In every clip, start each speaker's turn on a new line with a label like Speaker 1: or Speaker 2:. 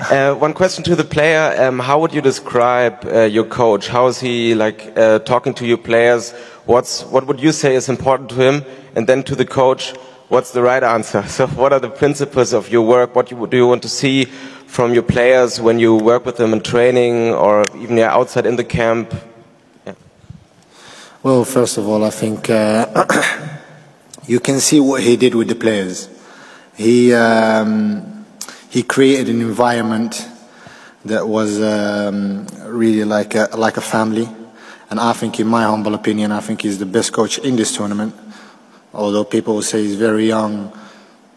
Speaker 1: One question to the player: how would you describe your coach? How is he like talking to your players? What would you say is important to him? And then to the coach, what's the right answer? So, what are the principles of your work? What do you want to see from your players when you work with them in training or even outside in the camp? Yeah.
Speaker 2: Well, first of all, I think you can see what he did with the players. He created an environment that was really like a family, and I think, in my humble opinion, I think he's the best coach in this tournament. Although people will say he's very young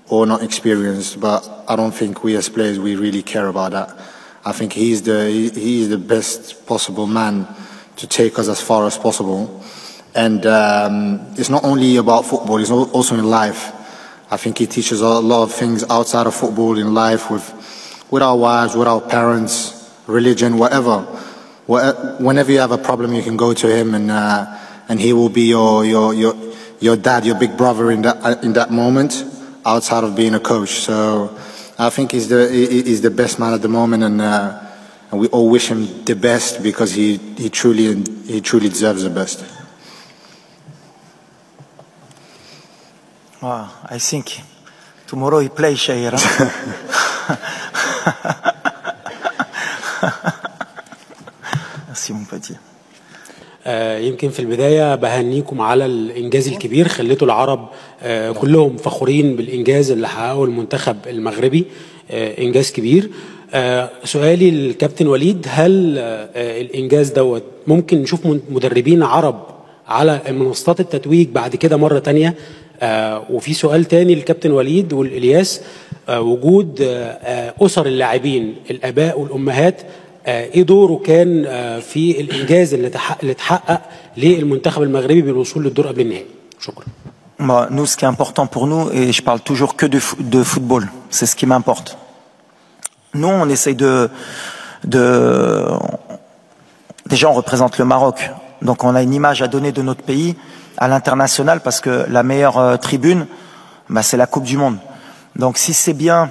Speaker 2: or not experienced, but I don't think we as players we really care about that. I think he is the best possible man to take us as far as possible, and it's not only about football; it's also in life. I think he teaches a lot of things outside of football, in life, with our wives, with our parents, religion, whatever. Whenever you have a problem, you can go to him, and he will be your dad, your big brother in that moment, outside of being a coach. So I think he's the best man at the moment, and we all wish him the best, because he truly deserves the best.
Speaker 3: Wow, I think tomorrow he plays Shahir. Merci mon petit.
Speaker 4: يمكن في البداية بهنيكم على الإنجاز الكبير. خليتوا العرب كلهم فخورين بالإنجاز اللي حققه المنتخب المغربي، إنجاز كبير. سؤالي للكابتن وليد: هل الإنجاز دوت ممكن نشوف مدربين عرب على منصات التتويج بعد كده مرة تانية؟ وفي سؤال تاني للكابتن وليد والإلياس: وجود أسر اللاعبين، الآباء والأمهات، ايه دوره كان في الانجاز اللي اتحقق للمنتخب المغربي بالوصول للدور قبل النهائي؟ شكرا.
Speaker 3: Nous, ce qui est important pour nous, et je parle toujours que de football, c'est ce qui m'importe. Nous, on essaye déjà, on représente le Maroc, donc on a une image à donner de notre pays à l'international, parce que la meilleure tribune, c'est la Coupe du Monde. Donc si c'est bien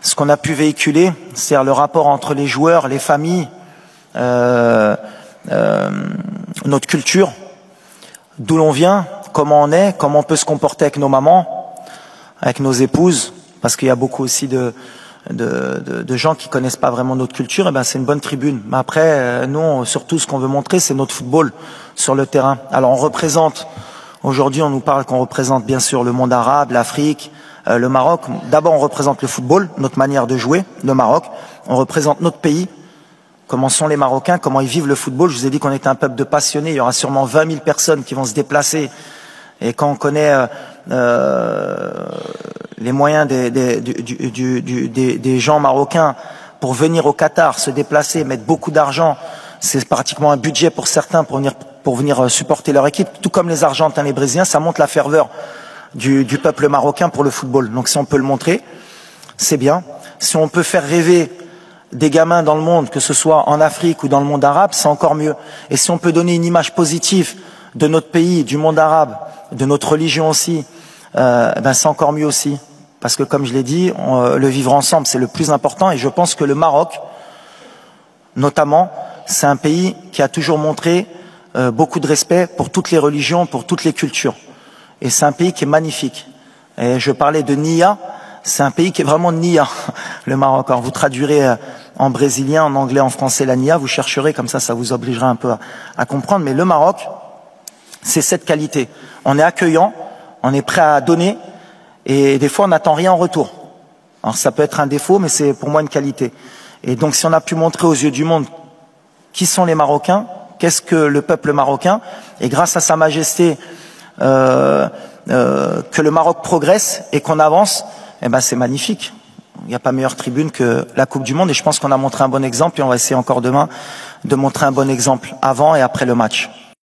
Speaker 3: ce qu'on a pu véhiculer, c'est-à-dire le rapport entre les joueurs, les familles, notre culture, d'où l'on vient, comment on est, comment on peut se comporter avec nos mamans, avec nos épouses, parce qu'il y a beaucoup aussi de gens qui connaissent pas vraiment notre culture, et c'est une bonne tribune. Mais après, nous, surtout, ce qu'on veut montrer, c'est notre football sur le terrain. Alors on représente, aujourd'hui on nous parle qu'on représente bien sûr le monde arabe, l'Afrique, le Maroc. D'abord on représente le football, notre manière de jouer, le Maroc. On représente notre pays, comment sont les Marocains, comment ils vivent le football. Je vous ai dit qu'on était un peuple de passionnés, il y aura sûrement 20 000 personnes qui vont se déplacer. Et quand on connaît les moyens des gens marocains pour venir au Qatar, se déplacer, mettre beaucoup d'argent, c'est pratiquement un budget pour certains pour venir supporter leur équipe, tout comme les Argentins, les Brésiliens, ça montre la ferveur du peuple marocain pour le football. Donc si on peut le montrer, c'est bien. Si on peut faire rêver des gamins dans le monde, que ce soit en Afrique ou dans le monde arabe, c'est encore mieux. Et si on peut donner une image positive de notre pays, du monde arabe, de notre religion aussi, c'est encore mieux aussi. Parce que comme je l'ai dit, le vivre ensemble, c'est le plus important. Et je pense que le Maroc, notamment, c'est un pays qui a toujours montré beaucoup de respect pour toutes les religions, pour toutes les cultures. Et c'est un pays qui est magnifique. Et je parlais de Nia, c'est un pays qui est vraiment Nia, le Maroc. Alors vous traduirez en brésilien, en anglais, en français la Nia, vous chercherez, comme ça, ça vous obligera un peu à comprendre. Mais le Maroc, c'est cette qualité. On est accueillant, on est prêt à donner, et des fois on n'attend rien en retour. Alors ça peut être un défaut, mais c'est pour moi une qualité. Et donc si on a pu montrer aux yeux du monde qui sont les Marocains, qu'est-ce que le peuple marocain, et grâce à Sa Majesté, que le Maroc progresse et qu'on avance, c'est magnifique. Il n'y a pas meilleure tribune que la Coupe du Monde, et je pense qu'on a montré un bon exemple, et on va essayer encore demain de montrer un bon exemple avant et après le match.